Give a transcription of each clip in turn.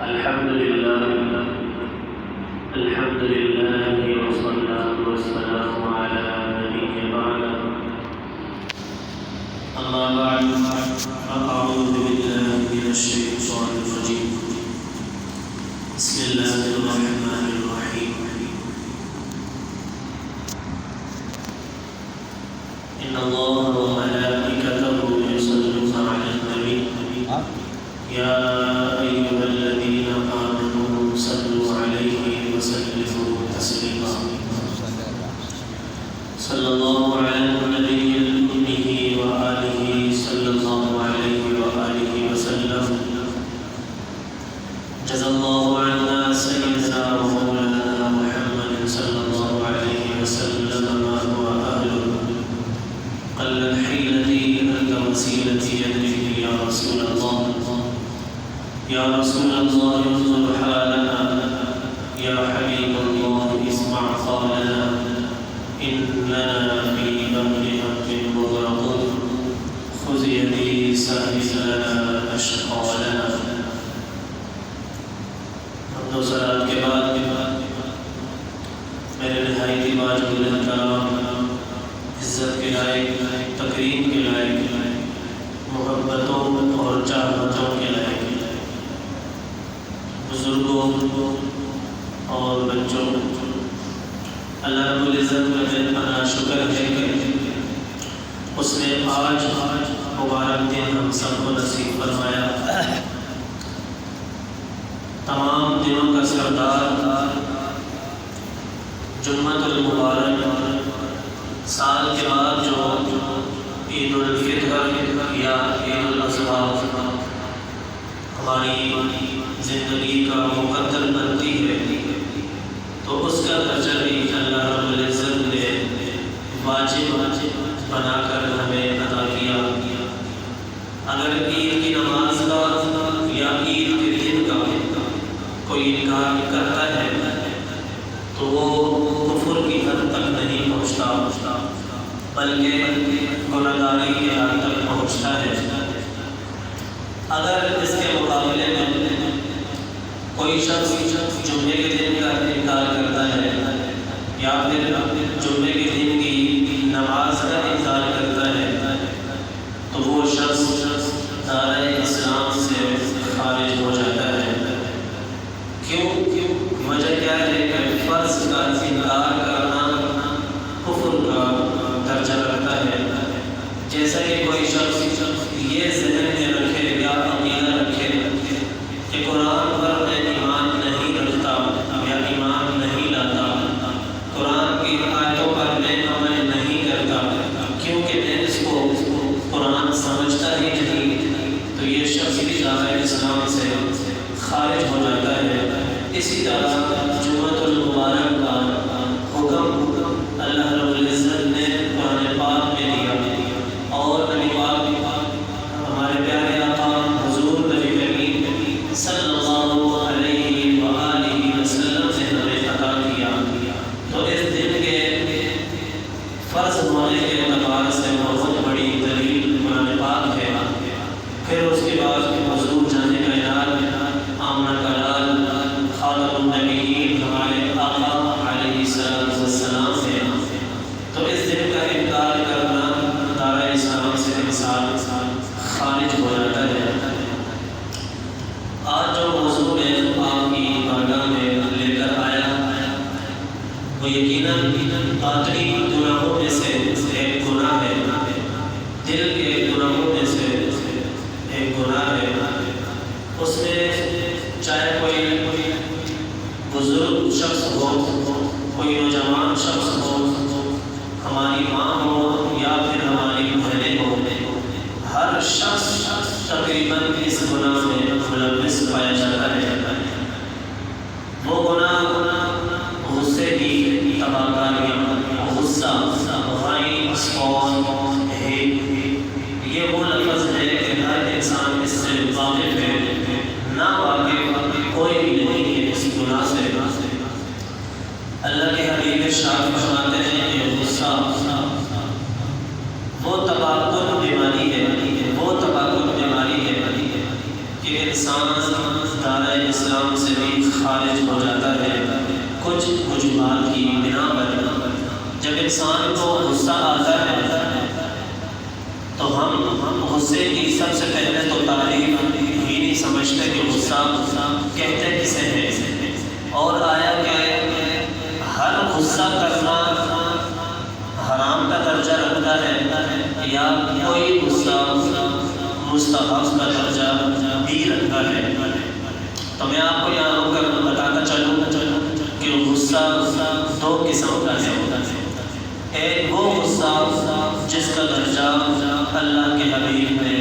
الحمد لله والصلاة والسلام على نبي بعد. أما بعد فأعوذ بالله من الشيطان الرجيم. بسم الله الرحمن الرحيم. إن الله وملائكته يصلون على النبي يا أيها الذين آمنوا صلوا عليه وسلموا تسليما. صلى الله على النبي الأمي وآله صلى الله عليه وآله وسلم. جزا الله عنا سيدنا ومولانا محمد صلى الله عليه وسلم ما هو أهله. قل الحيلة أنت وسيلتي يدركني يا رسول الله. يا رسول الله انظر حالنا. يا حبيب الله اسمع قولنا. إننا في بحر هم مغرق. خذ يدي سهل لنا أشقى لنا. حمد و صلاة کے بعد میرے نہایت واجب الکرام، عزت کے لائق، تکریم کے لائق، محبتوں اور چاہتوں کے لائق بزرگوں اور بچوں، اللہ رب العزت کا بہت شکر ہے کہ اس نے آج مبارک دن ہم سب کو نصیب فرمایا. تمام دنوں کا سردار جمعۃ المبارک، سال کے بعد جو عید الفطر یا عید الاضحیٰ ہماری زندگی کا مقدر بنتی ہے، تو اس کا اجر بھی اللہ رب العزت نے واجب بنا کر ہمیں عطا کیا. اگر عید کی نماز کا یا عید کے دن کا کوئی انکار کرتا ہے تو وہ کفر کی حد تک نہیں پہنچتا، بلکہ گناہگاری کی حد تک پہنچتا ہے. اگر اس کے مقابلے میں کوئی شخص جمعے کے دن کا انکار کرتا ہے یا پھر جمعے کے دن کی نماز کا انکار کرتا ہے تو وہ شخص دائرۂ اسلام سے خارج ہو جاتا ہے. کیوں؟ وجہ کیا ہے کہ فرض کا انکار کرنا کفر کا درجہ رکھتا ہے. جیسا کہ کوئی شخص یہ ذہن میں رکھے یا عقیدہ رکھے کہ قرآن پر میں ایمان نہیں رکھتا یا ایمان نہیں لاتا، قرآن کی آیتوں پر میں عمل نہیں کرتا کیونکہ میں اس کو قرآن سمجھتا ہی نہیں، تو یہ شخص بھی دائرۂ اسلام سے خارج ہو جاتا ہے. اسی طرح جمعۃ المبارک کا حکم اللہ رب العزت نے قرآن پاک میں دیا اور نبی پاک ہمارے پیارے آقا حضور نبی کریم صلی اللہ علیہ وآلہ وسلم نے ہمیں عطا کیا. تو اس دن کے فرض ہونے کے اعتبار سے بہت بڑی دلیل قرآن پاک ہے. پھر اس کے بعد حضور جانے کا یاد آمنہ کا لال خاتم النبیین ہمارے آقا علیہ السلام ہے. تو اس دن کا انکار کرنا دائرۂ اسلام سے انسان خارج ہو جاتا ہے. آج جو موضوع میں آپ کی بارگاہ میں لے کر آیا وہ یقیناً باطنی گناہوں میں سے ایک گناہ ہے، دل کے گناہوں میں سے ایک گناہ ہے. اس میں چاہے کوئی بزرگ شخص ہو، کوئی نوجوان شخص ہو، ہماری ماں ہو یا پھر ہماری بہنیں ہو، ہر شخص تقریباً اس گناہ میں ملوث پایا جاتا ہے. وہ گناہ غصے کی تباہ کاریاں، غصہ، غائب، سون، ہیٹ، یہ وہ لفظ ہے کہ ہر انسان اس سے واقف ہے. نہ واقف کوئی بھی نہیں ہے اس گناہ سے. اللہ کے حبیب ارشاد فرماتے ہیں کہ غصہ وہ تباہ کن بیماری ہے، وہ تباہ کن بیماری ہے کہ انسان دائرۂ اسلام سے بھی خارج ہو جاتا ہے کچھ وجوہات کی بنا پر۔ جب انسان کو غصہ آتا ہے تو ہم غصے کی سب سے پہلے تو تعریف ہی نہیں سمجھتے کہ غصہ کہتے کسے ہیں، اور آیا کہ ہر غصہ کرنا حرام کا درجہ رکھتا ہے یا کوئی غصہ مستحب کا درجہ بھی رکھتا ہے۔ تو میں آپ کو یہاں رک کر بتاتا چلوں کہ غصہ دو قسم کا ہے۔ ایک وہ غصہ جس کا درجہ اللہ کے حبیب نے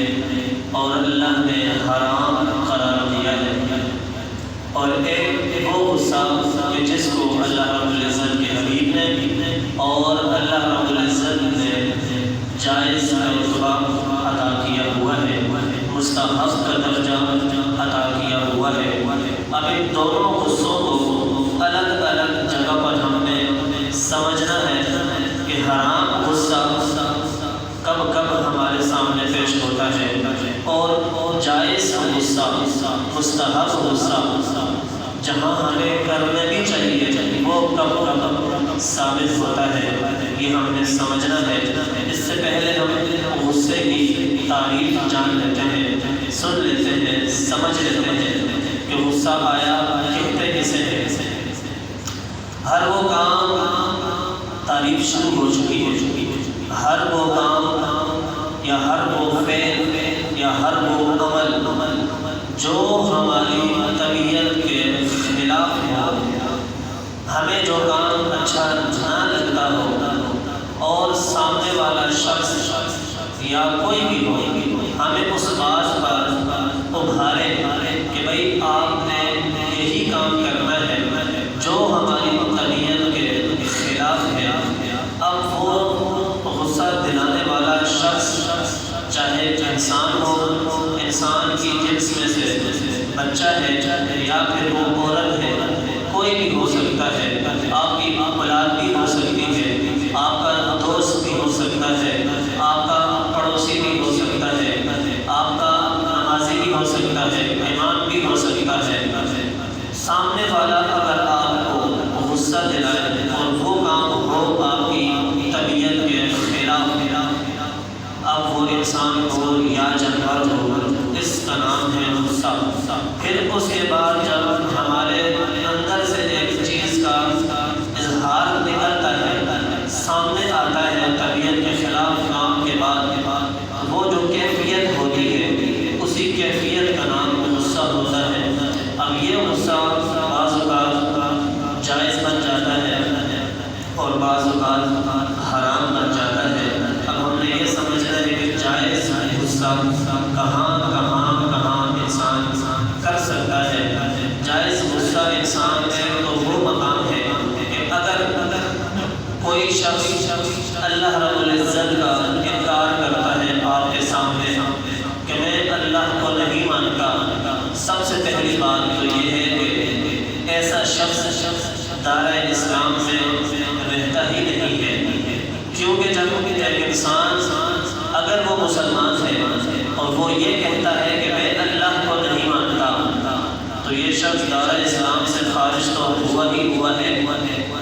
اور اللہ نے حرام قرار دیا ہے، اور ایک وہ غصہ کہ جس کو اللہ رب العزت کے حبیب نے اور اللہ رب العزت نے جائز کا رتبہ عطا کیا ہوا ہے، مستحب کا درجہ عطا کیا ہوا ہے۔ اب ان دونوں غصوں کو الگ الگ جگہ پر ہم نے سمجھنا ہے کہ حرام غصہ کب کب ہمارے سامنے پیش ہوتا ہے اور جائز غصہ، مستحب غصہ جہاں ہمیں کرنا بھی چاہیے وہ کب کب ثابت ہوتا ہے، یہ ہم نے سمجھنا ہے۔ اس سے پہلے ہم غصے کی تعریف جان لیتے ہیں، سن لیتے ہیں، سمجھ لیتے ہیں کہ غصہ آیا کہتے کسے ہیں۔ ہر وہ کام تعریف شروع ہو چکی ہے، ہر وہ کام یا ہر وہ فعل یا ہر وہ عمل جو ہماری طبیعت کے خلاف ہو، ہمیں جو کام اچھا نہ لگتا ہو اور سامنے والا شخص یا کوئی بھی ہو ہمیں اس بات پر ابھارے کہ بھئی آپ نے یہی کام کرنا ہے جو ہماری طبیعت کے خلاف ہے، اب وہ غصہ دلانے والا شخص چاہے انسان ہو، انسان کی جنس میں سے بچہ ہے یا پھر وہ عورت ہے، کوئی بھی ہو سکتا ہے، آپ کی اولاد بھی ہو سکتی ہے، آپ کا دوست بھی ہو سکتا ہے، آپ کا پڑوسی بھی ہو سکتا ہے، آپ کا نمازی بھی ہو سکتا ہے، امام بھی ہو سکتا ہے۔ سامنے والا اگر آپ کو غصہ دلائے اور وہ کام ہو آپ کی طبیعت کے خلاف، اب وہ انسان ہو یا جانور ہو، اس کا نام ہے غصہ۔ پھر اس کے بعد جب ہمارے اندر سے ایک چیز کا اظہار نکلتا ہے، سامنے آتا ہے طبیعت کے خلاف کام کے بعد، وہ جو کیفیت ہوتی ہے اسی کیفیت کا نام غصہ ہوتا ہے۔ اب یہ غصہ بعض اوقات جائز بن جاتا ہے اور بعض اوقات حرام بن جاتا ہے۔ اب ہم نے یہ سمجھنا ہے کہ جائز غصہ کہاں انسان کر سکتا ہے۔ جائز غصہ انسان ہے تو وہ مقام ہے کہ اگر کوئی شخص اللہ رب العزت کا انکار کرتا ہے آپ کے سامنے کہ میں اللہ کو نہیں مانتا، سب سے پہلی بات تو یہ ہے کہ ایسا شخص دائرۂ اسلام میں رہتا ہی نہیں ہے، کیونکہ جب ایک انسان اگر وہ مسلمان ہے اور وہ یہ کہتا ہے کہ میں اللہ کو نہیں مانتا تو یہ شخص دائرۂ اسلام سے خارج تو ہوا ہے۔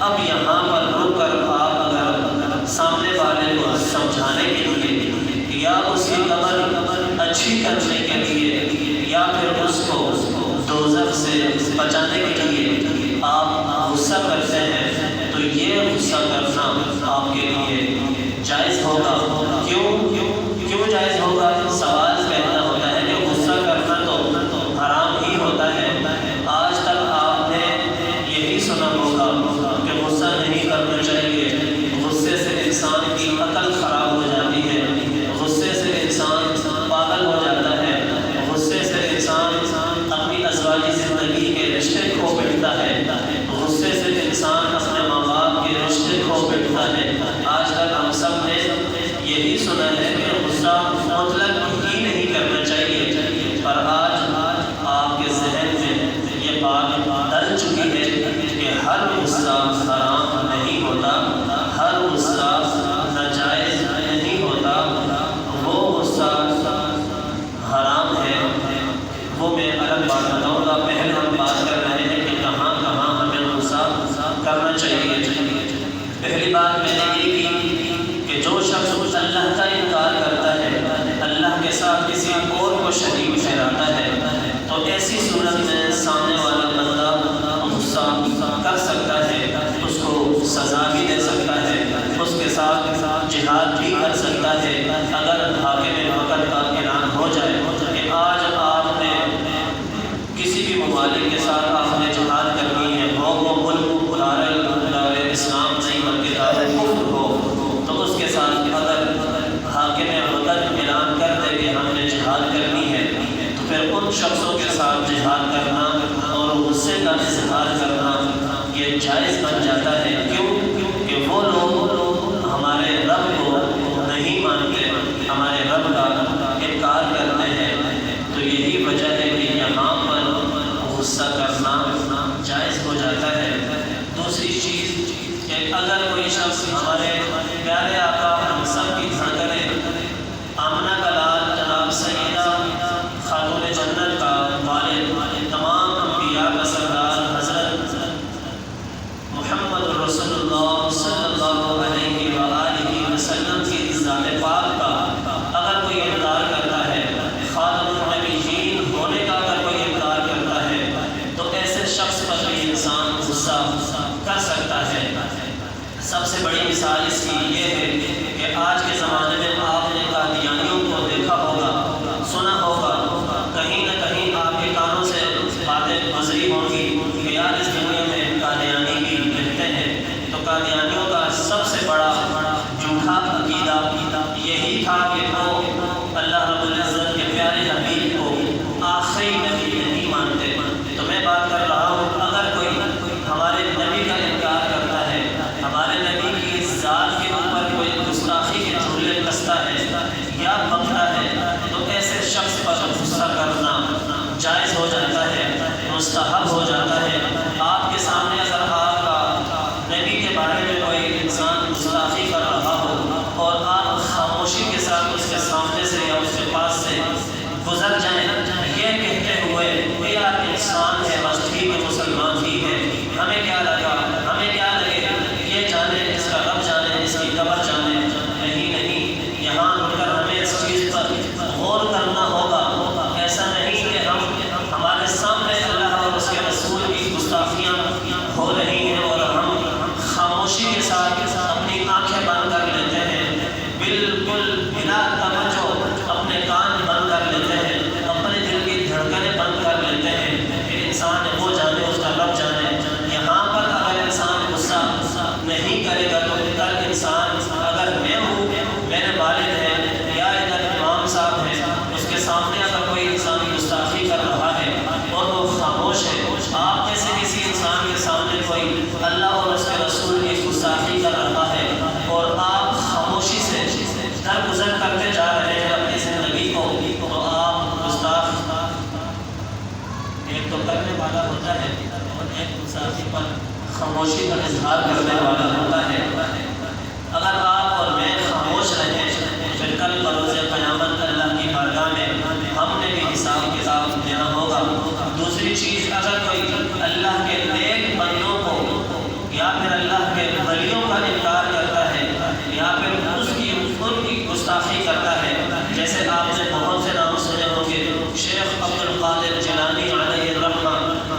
اب یہاں پر رک کر آپ اگر سامنے والے کو سمجھانے کے لیے یا اس کی قبر اچھی کرنے کے لیے یا پھر اس کو دوزخ سے بچانے کے لیے آپ غصہ کرتے ہیں تو یہ غصہ کرنا آپ کے لیے جائز ہوگا۔ کیوں جائز ہوگا؟ سوال پیدا ہوتا ہے کہ غصہ کرنا تو حرام ہی ہوتا ہے۔ آج تک آپ نے یہی سنا ہوگا کہ غصہ نہیں کرنا چاہیے، غصے سے انسان کی عقل خراب ہو جاتی ہے، غصے سے انسان پاگل ہو جاتا ہے، غصے سے انسان اپنی ازواجی زندگی کے رشتے کھو بیٹھتا ہے، غصے سے انسان اپنے ماں باپ کے رشتے کھو بیٹھتا ہے۔ آج تک ہم سب نے یہی سنا ہے کہ غصہ مطلق ہی نہیں کرنا چاہیے، پر آج آپ کے ذہن میں یہ بات ڈل چکی ہے کہ ہر غصہ حرام نہیں ہوتا، ہر غصہ ناجائز نہیں ہوتا، وہ غصہ حرام ہے وہ میں ممالک کے ساتھ آپ نے جہاد کرنی ہے، وہ ملک دار اسلام نہیں بلکہ دار کفر ہو، تو اس کے ساتھ اگر حاکم وطن اعلان کر دے کہ ہم نے جہاد کرنی ہے، تو پھر ان شخصوں کے ساتھ جہاد کرنا اور غصے کا اظہار کرنا یہ جائز بن جاتا ہے۔ کیوں کہ وہ لوگ ہمارے رب کو نہیں مانتے، ہمارے رب کا انکار کرتے ہیں، تو یہی وجہ ہے کہ یہاں پر غصہ کرنا جائز ہو جاتا ہے۔ دوسری چیز کہ اگر کوئی شخص ہمارے پیارے آقا ہم سب کی دھڑکنیں آمنہ کا لال جناب سیدہ خاتون جنت کا والد، تمام انبیاء کا سردار حضرت محمد رسول اللہ صلی اللہ علیہ وآلہ وسلم کی ذات پاک کا اگر کوئی انکار کرتا ہے، خاتم النبیین ہونے کا اگر کوئی انکار کرتا ہے، تو ایسے شخص پر بھی انسان غصہ کر سکتا ہے۔ سب سے بڑی مثال اس کی یہ ہے کہ آج کے زمانے میں آپ نے قادیانیوں کو دیکھا ہوگا، سنا ہوگا، کہیں نہ کہیں آپ کے کانوں سے باتیں گزری ہوں گی کہ یار اس دنیا میں قادیانی بھی رہتے ہیں۔ تو قادیانیوں کا سب سے بڑا جھوٹا عقیدہ یہی تھا کہ وہ اللہ رب العزت کے پیارے حبیب کو آخری نبی نہیں مانتے۔ تو میں بات کر رہا ہوں، اگر کوئی ہمارے نبی کا انکار کرتا ہے، ہمارے نبی کی ذات کے اوپر کوئی گستاخی کے جملے کستا ہے یا بکتا ہے، تو ایسے شخص پر غصہ کرنا جائز ہو جاتا ہے، مستحب ہو جاتا ہے۔ آپ کے سامنے اگر آپ کا نبی کے بارے میں کوئی انسان گستاخی کر رہا ہو اور آپ خاموشی کے ساتھ اس کے سامنے سے یا اس کے پاس سے گزر جائیں یہ کہتے ہوئے کہ یار انسان ہے، بس ٹھیک ہے، مسلمان ہی ہے، ہمیں کیا لگا، ہمیں کیا لگے، یہ جانے، اس کا رب جانے، اس کی قبر جانے، نہیں، یہاں رک کر ہمیں اس چیز پر غور کرنا ہوگا۔ ایسا نہیں کہ ہمارے سامنے اللہ اور اس کے رسول کی گستاخیاں ہو رہی ہیں اور ہم خاموشی کے ساتھ اپنی آنکھیں بند کر لیتے ہیں، بالکل بلا توجہ اپنے کان بند کر لیتے ہیں، اپنے دل کی دھڑکنیں بند کر لیتے ہیں کہ انسان وہ جانے، اس کا رب جانے۔ یہاں پر اگر انسان غصہ نہیں کرے گا تو کل انسان، اگر میں ہوں، میرے والد ہیں یا ادھر امام صاحب ہیں، اس کے سامنے اگر کوئی انسان گستاخی کر رہا ہے اور وہ خاموش ہے، آپ جیسے کسی انسان کے سامنے کوئی اللہ اور اس کے رسول کی گستاخی کر رہا ہے اور آپ خاموشی سے درگزر کرتے جا رہے ہیں اپنی زندگی کو، تو آپ گستاخ ایک تو کرنے والا ہوتا ہے اور ایک گستاخی پر خاموشی کا اظہار کرنے والا ہوتا ہے۔ اگر آپ اور میں خاموش رہیں پھر کل بروز قیامت اللہ کی بارگاہ میں ہم نے بھی حساب کتاب دینا ہوگا۔ دوسری چیز، اگر کوئی اللہ کے نیک بندوں کو یا پھر اللہ کے ولیوں کا انکار کرتا ہے یا پھر ان کی گستاخی کرتا ہے، جیسے آپ نے بہت سے نام سنے ہوں گے، شیخ عبد القادر جیلانی علیہ الرحمہ،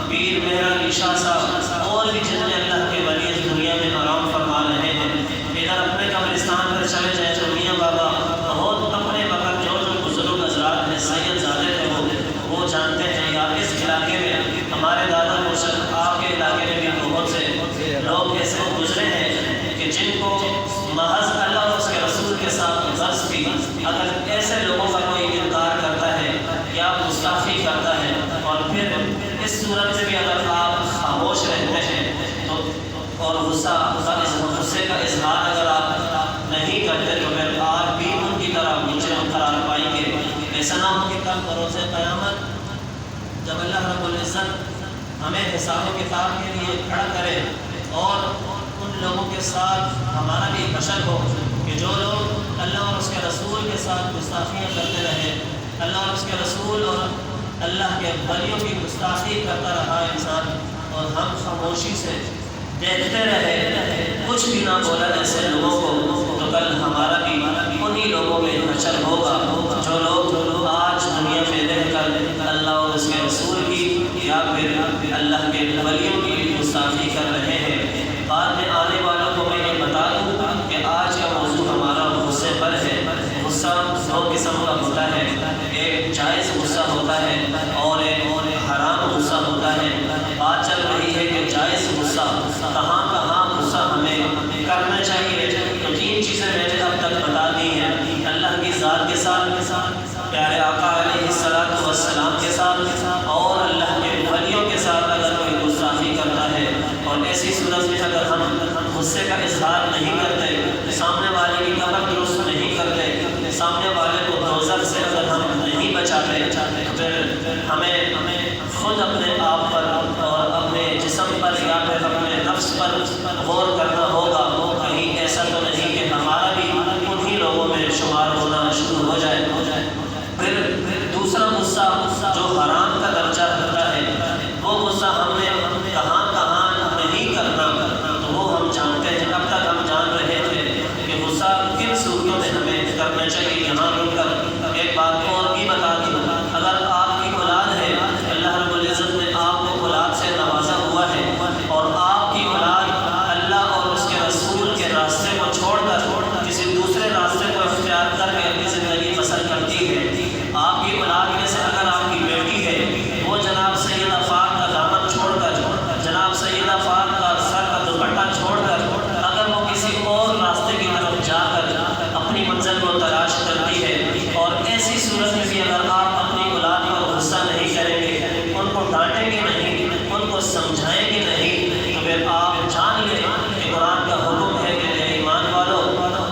پیر مہر علی شاہ صاحب، اور بھی جتنے اللہ کے ولی اس دنیا میں آرام فرما رہے ہیں، ادھر اپنے قبرستان پر چلے جائیں تو میاں بابا بہت اپنے وقت جو بزرگ حضرات ہیں، سید زادے تھے، وہ جانتے ہیں، یا اس علاقے میں ہمارے دادا مرشد آپ کے علاقے میں بھی بہت سے لوگ ایسے گزرے ہیں کہ جن کو محض اللہ اور اس کے رسول کے ساتھ غرض بھی، اگر ایسے لوگوں کا کوئی انکار کرتا ہے یا گستاخی کرتا ہے اور پھر اس صورت میں بھی اگر آپ خاموش رہتے ہیں تو اور غصے کا اظہار اگر آپ نہیں کرتے تو پھر آپ بھی ان کی طرح نیچے قرار پائیں گے۔ ایسا نہ ہو کہ کل بروز قیامت جب اللہ رب العزت ہمیں حساب و کتاب کے لیے کھڑا کرے اور ان لوگوں کے ساتھ ہمارا بھی حشر ہو کہ جو لوگ اللہ اور اس کے رسول کے ساتھ گستاخیاں کرتے رہے، اللہ اور اس کے رسول اور اللہ کے ولیوں کی گستاخی کرتا رہا انسان اور ہم خاموشی سے دیکھتے رہے، کچھ بھی نہ بولا ایسے لوگوں کو، تو کل ہمارا بھی انہی لوگوں میں حشر ہوگا جو لوگ آج دنیا میں رہ کر اللہ اور اس کے رسول کی یا پھر اللہ کے ولیوں کی گستاخی کر رہے ہیں۔ بعد میں آنے والوں کو میں یہ بتا دوں کہ آج کا موضوع ہمارا غصے پر ہے۔ غصہ دو قسم کا ہوتا ہے، ایک جائز غصہ ہوتا ہے اور ایک حرام غصہ ہوتا غصے کا اظہار نہیں کرتے، سامنے والے کی قبر درست نہیں کرتے، سامنے والے کو دوزخ سے اگر ہم نہیں بچاتے پھر ہمیں خود اپنے آپ پر اور اپنے جسم پر یا پھر اپنے نفس پر غور کرنا ہوگا، کہیں ایسا تو نہیں کہ ہمارا بھی انہی لوگوں میں شمار ہونا شروع ہو جائے۔ پھر دوسرا غصہ جو حرام کا درجہ رکھتا ہے، وہ غصہ ہم نے کہاں نہیں کرنا، تو وہ ہم جانتے ہیں۔ اب تک ہم جان رہے تھے کہ غصہ کن صورتوں میں ہمیں کرنا چاہیے۔ یہاں رک کر ایک بات اور بھی بتا دوں، اگر آپ کی اولاد ہے، اللہ رب العزت نے آپ کو اولاد سے نوازا ہوا ہے، اور آپ کی اولاد اللہ اور اس کے رسول کے راستے کو چھوڑ کر کسی دوسرے راستے کو اختیار کر کے اپنی زندگی بسر کرتی ہے، آپ کی اولاد میں سے اگر آپ کی بیٹی ہے، وہ جناب سیدہ پاک کا دامن چھوڑ کر، جناب سیدہ پاک کا سر کا دوپٹہ چھوڑ کر اگر وہ کسی اور راستے کی طرف جا کر اپنی منزل کو تلاش کرتی ہے، اور ایسی صورت میں بھی اگر آپ اپنی اولاد پر غصہ نہیں کریں گے، ان کو ڈانٹیں گے نہیں، ان کو سمجھائیں گے نہیں، تو پھر آپ جان لیں کہ قرآن کا حکم ہے کہ اے ایمان والو،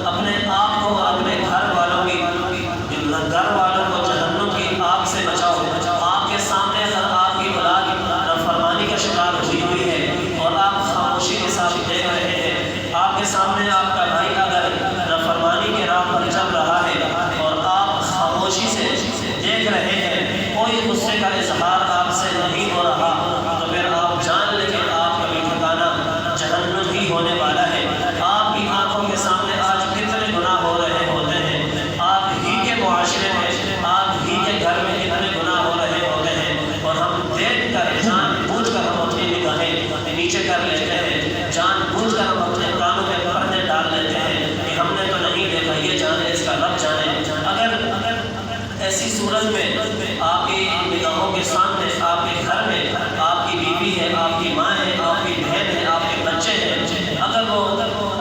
اپنے آپ کو اور اپنے گھر والوں کو جہنم کی آگ سے بچاؤ۔ آپ کے سامنے اگر آپ کی اولاد نافرمانی کا شکار ہوئی ہے اور آپ خاموشی کے ساتھ دیکھ رہے ہیں، آپ کے سامنے آپ کا بھائی اگر نافرمانی کے راہ پر چل رہا ہے اور آپ خاموشی سے دیکھ رہے ہیں، کوئی غصے کا اظہار آپ سے نہیں ہو رہا، تو پھر آپ جان لیں کہ آپ کا بھی ٹھکانہ جہنم ہی ہونے والا ہے۔ آپ کی آنکھوں کے سامنے آج کتنے گناہ ہو رہے ہوتے ہیں، آپ ہی کے معاشرے میں، آپ ہی کے گھر میں کتنے گناہ ہو رہے ہوتے ہیں، اور ہم دیکھ کر جان بوجھ کر ہم اپنی نگاہیں نیچے کر لیتے ہیں، جان بوجھ کر ہم اپنے کانوں میں پردے ڈال لیتے ہیں کہ ہم نے تو نہیں دیکھا، یہ جانے، اس کا رب جانے۔ اگر ایسی صورت میں آپ کی نگاہوں کے سامنے، آپ کے گھر میں آپ کی بیوی ہے، آپ کی ماں ہے، آپ کی بہن ہے، آپ کے بچے ہیں، اگر وہ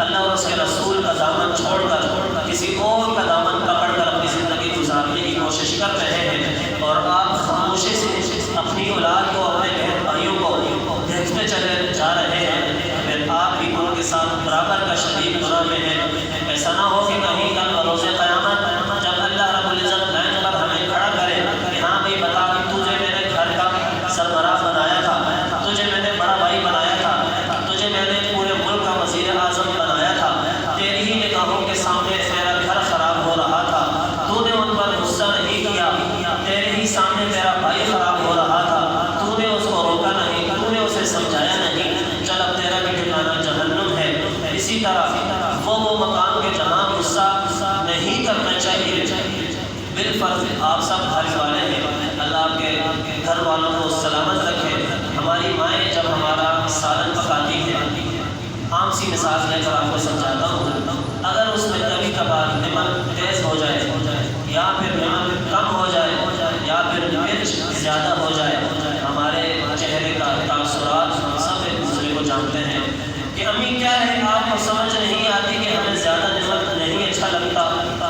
اللہ اور اس کے رسول کا دامن چھوڑ کر کسی اور کا دامن پکڑ کر اپنی زندگی گزارنے کی کوشش کر رہے ہیں، اور آپ خاموشی سے اپنی اولاد کو، اپنے بہن بھائیوں کو دیکھتے چلے جا رہے ہیں، پھر آپ بھی ان کے ساتھ برابر کا شدید گناہ میں ہیں۔ ایسا نہ ہو کہ کہیں کل بروز قیامت جب اللہ رب العزت لائن پر ہمیں کھڑا کرے کہ ہاں بھائی بتا کہ تجھے میں نے گھر کا سربراہ بنایا تھا، تجھے میں نے بڑا بھائی بنایا تھا، تجھے میں نے پورے ملک کا وزیر اعظم بنایا تھا، تیری ہی نگاہوں کے سامنے میرا گھر خراب ہو رہا تھا، تو نے ان پر غصہ نہیں کیا، تیرے ہی سامنے میرا بھائی خراب ہو رہا تھا، تو نے اس کو روکا نہیں، تو نے اسے سمجھایا نہیں، چل اب تیرا بھی ٹھکانہ جہنم ہے۔ اسی طرح وہ مقام کے جہاں غصہ نہیں کرنا چاہیے۔ بالفرض آپ سب گھر والے ہیں، اللہ آپ کے گھر والوں کو سلامت رکھے۔ ہماری مائیں جب ہمارا سالن پکاتی ہیں، عام سی مثال لے کر آپ کو سمجھاتا ہوں، اگر اس میں کبھی کبھار نمک تیز ہو جائے یا پھر نمک کم ہو جائے یا پھر مرچ زیادہ ہو جائے، ہمارے چہرے کا تاثرات ہم سب ایک دوسرے کو جانتے ہیں کہ امی کیا ہے، آپ کو سمجھ نہیں آتی کہ ہمیں زیادہ نمک نہیں اچھا لگتا،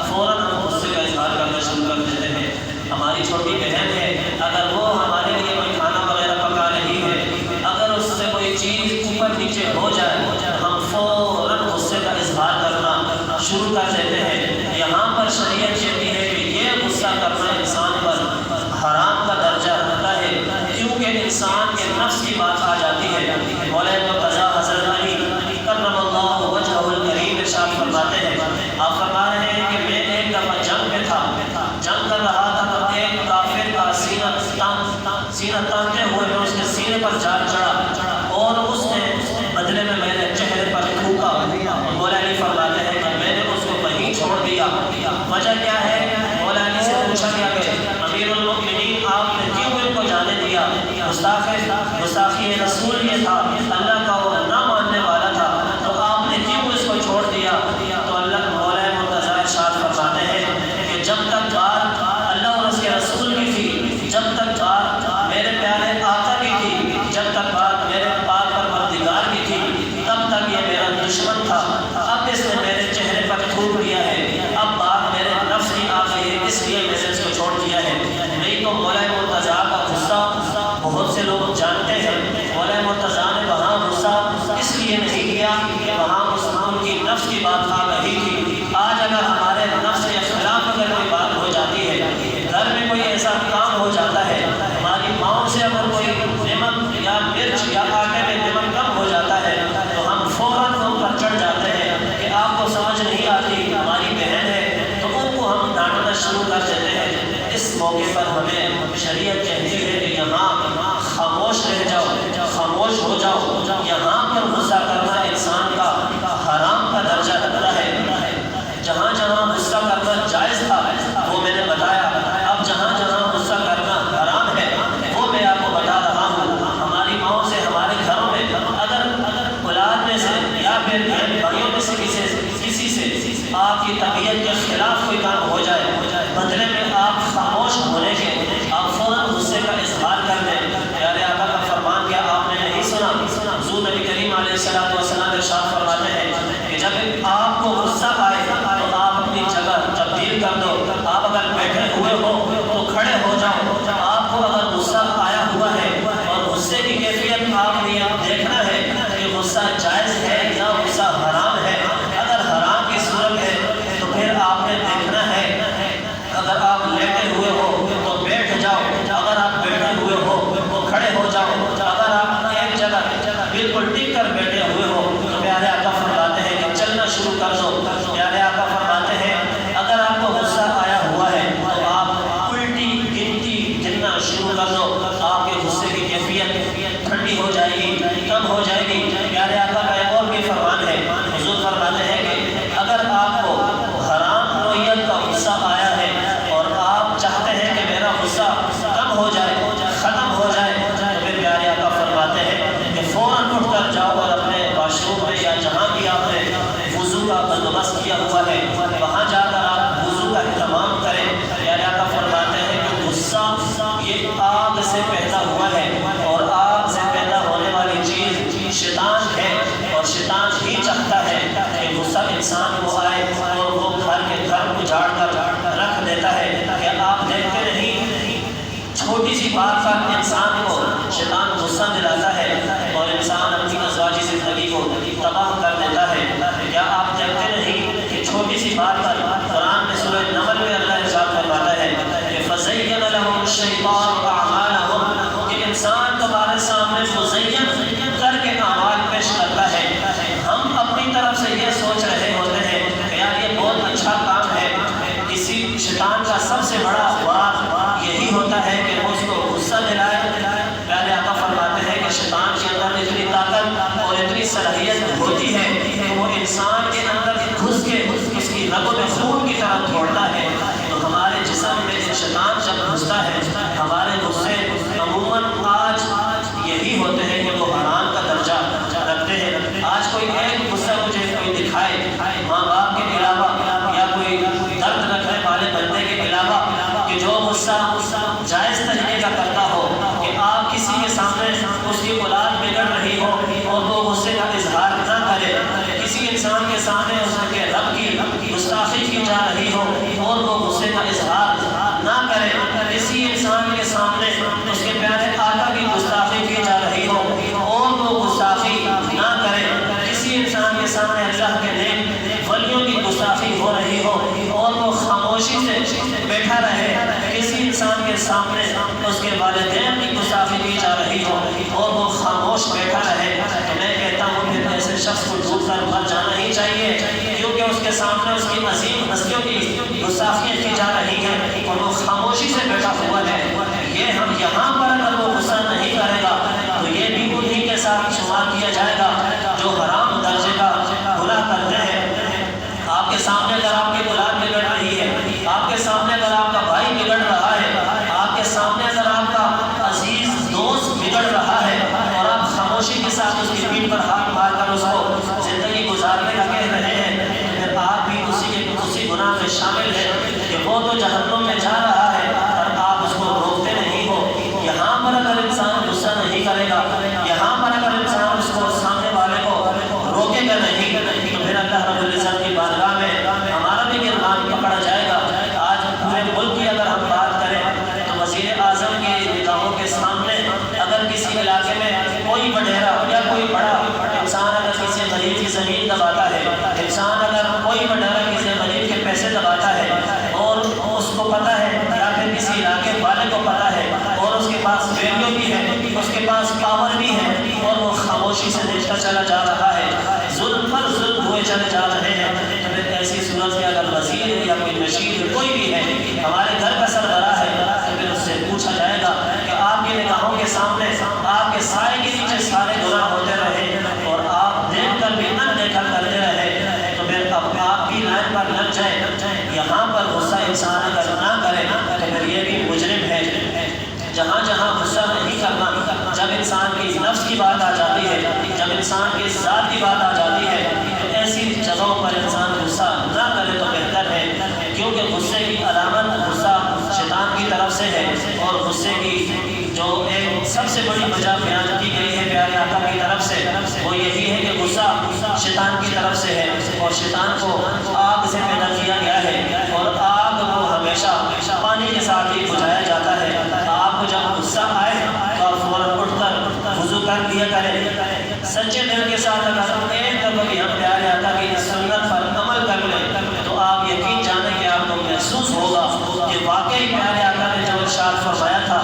فوراً ہم غصے کا اظہار کرنا شروع کر دیتے ہیں۔ ہماری چھوٹی بہن ہے، اگر وہ ہمارے لیے کوئی کھانا وغیرہ پکا رہی ہے، اگر اس سے کوئی چیز اوپر نیچے ہو جائے، ہم فوراً غصے کا اظہار کرنا شروع کر دیتے ہیں۔ یہاں پر شریعت کہتی ہے کہ یہ غصہ کرنا انسان پر حرام کا درجہ رکھتا ہے، کیونکہ انسان کے نفس کی بات آ جاتی ہے۔ مولانا قضا حضرت علی کرم اللہ وجہہ الکریم ارشاد فرماتے ہیں، آپ فرما رہے ہیں کہ میں ایک دفعہ جنگ میں تھا، جنگ کر رہا تھا تو ایک کافر کا سینہ تانتے ہوئے میں اس کے سینے پر جا چڑھا اور اس نے بدلے میں میرے چہرے پر تھوکا۔ مولا علی فرماتے ہیں کہ میں نے اس کو وہیں چھوڑ دیا۔ وجہ کیا ہے؟ مولا علی سے پوچھا گیا کہ امیر المؤمنین آپ نے کیوں ان کو جانے دیا؟ گستاخی رسول یہ تھا، اللہ کا وہ نہ ماننے والا تھا، تو آپ نے کیوں اس کو چھوڑ دیا؟ تو اللہ مولا مرتضیٰ ارشاد فرماتے ہیں کہ جب تک بات اللہ اور اس کے رسول کی تھی، جب تک بات میرے پیارے آقا کی تھی، جب تک بات میرے پاک پروردگار کی تھی، تب تک یہ میرا دشمن تھا۔ اب اس نے میرے چہرے پر تھوک دیا ہے، اب بات میرے نفس کی آ گئی ہے، اس لیے میں نے اس کو چھوڑ دیا ہے۔ نہیں تو مولا مرتضیٰ کا غصہ بہت سے لوگ جانتے ہیں، مولا مرتضیٰ نے وہاں غصہ اس لیے نہیں کیا کہ وہاں رہ جاؤ، خاموش ہو جاؤ۔ یہاں پر غصہ کرنا انسان کا حرام کا درجہ رکھتا ہے۔ جہاں جہاں غصہ کرنا جائز تھا وہ میں نے بتایا، اب جہاں جہاں غصہ کرنا حرام ہے وہ میں آپ کو بتا رہا ہوں۔ ہماری ماؤں سے، ہمارے گھروں میں اگر اولاد میں سے یا پھر بہن بھائیوں میں سے کسی سے آپ کی طبیعت کے خلاف کوئی کام ہو جائے، بدلے میں آپ خاموش ہونے کے آپ فوراً غصے کا اظہار کر دیں۔ پیارے آقا کا فرمان کیا آپ نے نہیں سنا؟ حضور نبی کریم علیہ السلام ارشاد فرماتے ہیں کہ جب آپ کو غصہ آئے تو آپ اپنی جگہ تبدیل کر دو۔ آپ اگر بیٹھے ہوئے ہو تو کھڑے ہو جاؤ۔ آپ کو اگر غصہ آیا ہوا ہے اور غصے کی کیفیت آپ نے دیکھنا ہے کہ غصہ جائز ہے یا غصہ حرام ہے۔ اگر حرام کی صورت ہے تو پھر آپ نے دیکھنا ہے، اگر آپ لیٹے ہوئے ہو تو بیٹھ جاؤ، اگر آپ بیٹھے ہوئے ہو تو کھڑے ہو جاؤ، اگر آپ ایک جگہ بالکل ٹک کر بیٹھے ہوئے ہو تو پیارے آقا فرماتے ہیں کہ چلنا شروع کر دو۔ پیارے آقا فرماتے ہیں اگر آپ کو غصہ آیا ہوا ہے تو آپ الٹی گنتی گننا شروع کر دو، آپ کے غصے کی کیفیت ٹھنڈی ہو جائے گی، کم ہو جائے گی۔ پیارے آقا کا ایک اور بھی فرمان ہے، حضور فرماتے ہیں کہ اگر آپ کو حرام نوعیت کا غصہ آیا ہے اور آپ چاہتے ہیں کہ میرا غصہ کم ہو جائے، ختم ہو جائے، تو پھر پیارے آقا فرماتے ہیں کہ فوراً اٹھ کر جاؤ اور اپنے واش روم میں یا جہاں بھی آپ نے وضو کا بندوبست کیا ہوا ہے وہاں جا کر آپ وضو کا اہتمام کریں۔ پیارے آقا فرماتے ہیں کہ غصہ یہ آگ سے پیدا ہوا ہے اور آگ سے پیدا ہونے والی چیز شیطان ہے، اور شیطان ہی چاہتا ہے کہ غصہ انسان کو آئے اور وہ گھر کے گھر اجاڑ کر رکھ دیتا ہے۔ کہ آپ دیکھتے نہیں چھوٹی سی بات پر انسان کو شیطان غصہ دلاتا ہے اور انسان اپنی ازواجی زندگی کو تباہ کر دیتا ہے۔ کیا آپ دیکھتے نہیں کہ چھوٹی سی بات پر قرآن میں سورہ نمل میں اللہ ارشاد فرماتا ہے کہ فَزَيَّنَ لَهُمُ الشَّيْطَانُ أَعْمَالَهُمْ، کہ انسان تمہارے سامنے مزین کر کے اعمال پیش کرتا ہے۔ ہم اپنی طرف سے یہ سوچ رہے ہوتے ہیں کہ یار یہ بہت اچھا کام ہے۔ کسی شیطان کا سب سے بڑا وار یہی ہوتا ہے کہ وہ اس کو غصہ دلائے۔ پیارے آقا فرماتے ہیں کہ شیطان کے اندر اتنی طاقت اور اتنی صلاحیت ہوتی ہے کہ وہ انسان کے اندر گھس کے اس کی رگوں میں خون کی طرح دوڑتا ہے۔ تو ہمارے جسم میں شیطان جب گھستا ہے ہمارے غصے عموماً آج یہی ہوتے ہیں کہ وہ حرام کا درجہ رکھتے ہیں۔ آج کوئی ایک غصہ مجھے کوئی دکھائے ماں باپ کے علاوہ یا کوئی درد رکھنے والے بندے کے علاوہ کہ جو غصہ جائز طریقے کا کرتا ہو، کہ آپ کسی کے سامنے اس کی اولاد بگڑ رہی ہو اور وہ غصے کا اظہار نہ کرے، کسی انسان کے سامنے اس کے رب کی گستاخی کی جا رہی ہو اور وہ غصے کا اظہار نہ کرے، کسی انسان کے سامنے اس کے پیارے آقا کی گستاخی کی جا رہی ہو اور وہ گستاخی نہ کرے، کسی انسان کے سامنے اللہ کے نیک ولیوں کی گستاخی ہو رہی ہو اور وہ خاموشی سے بیٹھا رہے، کسی انسان کے سامنے اس کے والدین کی گستاخی کی جا رہی ہو اور وہ خاموش بیٹھا رہے، تو میں کہتا ہوں کہ ایسے شخص کو ڈوب کر مر جانا ہی چاہیے، کیونکہ اس کے سامنے اس کی عظیم ہستیوں کی گستاخیاں کی جا رہی ہیں اور وہ خاموشی سے بیٹھا ہوا ہے۔ یہ ہم یہاں پر اگر وہ غصہ نہیں کرے گا تو یہ بھی انہی کے ساتھ شمار کیا جائے گا جو حرام درجے کا گناہ کرتے ہیں۔ آپ کے سامنے اگر آپ کی اولاد بگڑ رہی ہے، آپ کے سامنے اگر آپ کا بھائی بگڑ رہا ہے، آپ کے سامنے اگر آپ کا عزیز دوست بگڑ رہا ہے اور آپ خاموشی کے ساتھ اس کی پیٹھ پر ہاتھ مار کر اس کو زندگی گزارنے کا کہہ رہے ہیں، پھر آپ بھی اسی گناہ میں شامل ہیں کہ وہ تو جہنم میں جا رہا ہے اور آپ اس کو روکتے نہیں ہو۔ یہاں پر اگر انسان غصہ نہیں کرے گا، یہاں پر اگر انسان اس کو سامنے والے کو روکے گا نہیں، تو پھر اللہ رب العزت کی بارگاہ میں ہمارا بھی گربان پکڑا جائے گا۔ آج پورے ملک کی اگر ہم بات کریں تو وزیر اعظم کی نگاہوں کے سامنے اگر کسی علاقے میں کوئی وڈیرا یا کوئی بڑا انسان اگر کسی غریب کی زمین دباتا ہے، انسان اگر کوئی وڈیرا کسی غریب کے پیسے دباتا ہے اور اس کو پتہ ہے یا پھر کسی علاقے والے کو پتہ ہے اور اس کے پاس ویلیو بھی ہے، اس کے پاس پاور بھی ہے اور وہ خاموشی سے دیکھتا چلا جا رہا ہے، ظلم پر ظلم ہوئے چلے جا رہے ہیں، تو پھر ایسی صورت میں اگر وزیر ہے یا کوئی نشید کوئی بھی ہے ہمارے گھر کا سربراہ ہے تو پھر اس سے پوچھا جائے گا کہ آپ کی نگاہوں کے سامنے آپ کے نفس کی بات آ جاتی ہے، جب انسان کے ذات کی بات آ جاتی ہے تو ایسی جگہوں پر انسان غصہ نہ کرے تو بہتر ہے، کیونکہ غصے کی علامت غصہ شیطان کی طرف سے ہے، اور غصے کی جو ایک سب سے بڑی وجہ بیان کی گئی ہے پیارے آقا کی طرف سے وہ یہی ہے کہ غصہ شیطان کی طرف سے ہے، اور شیطان کو آگ سے پیدا کیا گیا ہے، اور آگ کو ہمیشہ پانی کے ساتھ ہی بجھایا جاتا ہے۔ آپ کو جب غصہ آئے تو آپ فوراً اٹھ کر وضو کر لیا کریں، سچے دل کے ساتھ اگر ایک دفعہ بھی ہم پیارے آقا کی سنت پر عمل کر لیں تو آپ یقین جانیں کہ آپ کو محسوس ہوگا کہ واقعی پیارے آقا نے جو ارشاد فرمایا تھا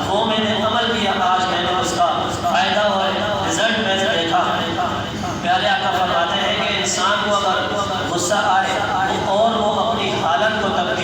وہ میں نے عمل کیا، آج میں نے اس کا فائدہ اور رزلٹ میں نے دیکھا۔ پیارے آقا فرماتے ہیں کہ انسان کو اگر